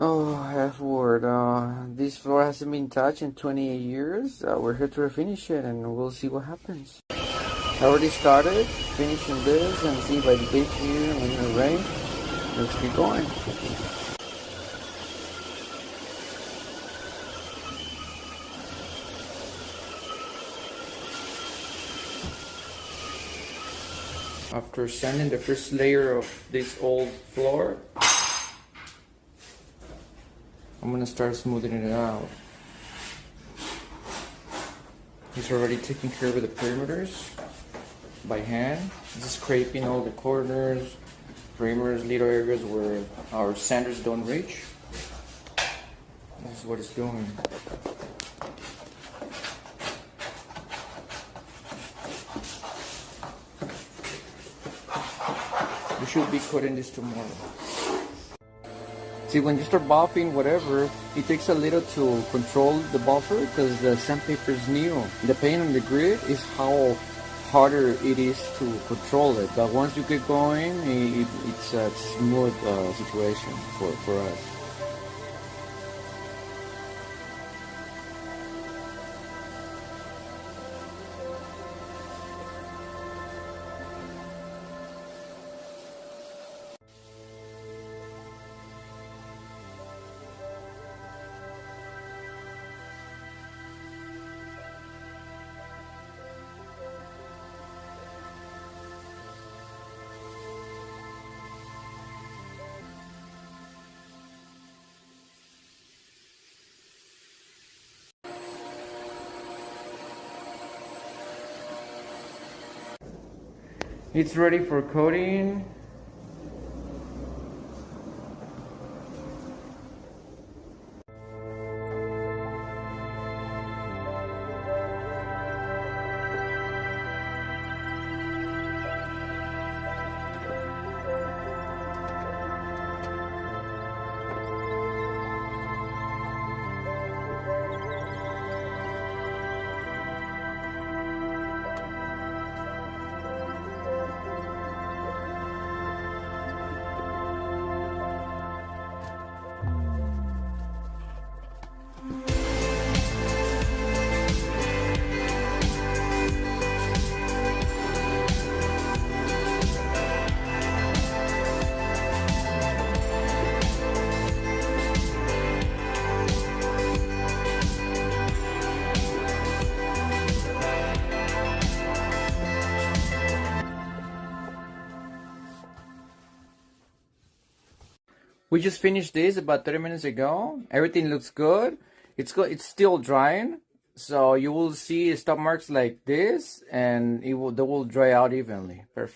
Oh, F word. This floor hasn't been touched in 28 years. We're here to refinish it and we'll see what happens. I already started finishing this and see by the beach here and in the rain. Let's keep going. After sanding the first layer of this old floor, I'm gonna start smoothing it out. He's already taking care of the perimeters by hand. Just scraping all the corners, perimeters, little areas where our sanders don't reach. This is what it's doing. We should be cutting this tomorrow. See, when you start buffing whatever, it takes a little to control the buffer because the sandpaper is new. The paint on the grid is how harder it is to control it. But once you get going, it's a smooth situation for us. It's ready for coating. We just finished this about 30 minutes ago. Everything looks good. It's still drying, so you will see stop marks like this, and they will dry out evenly. Perfect.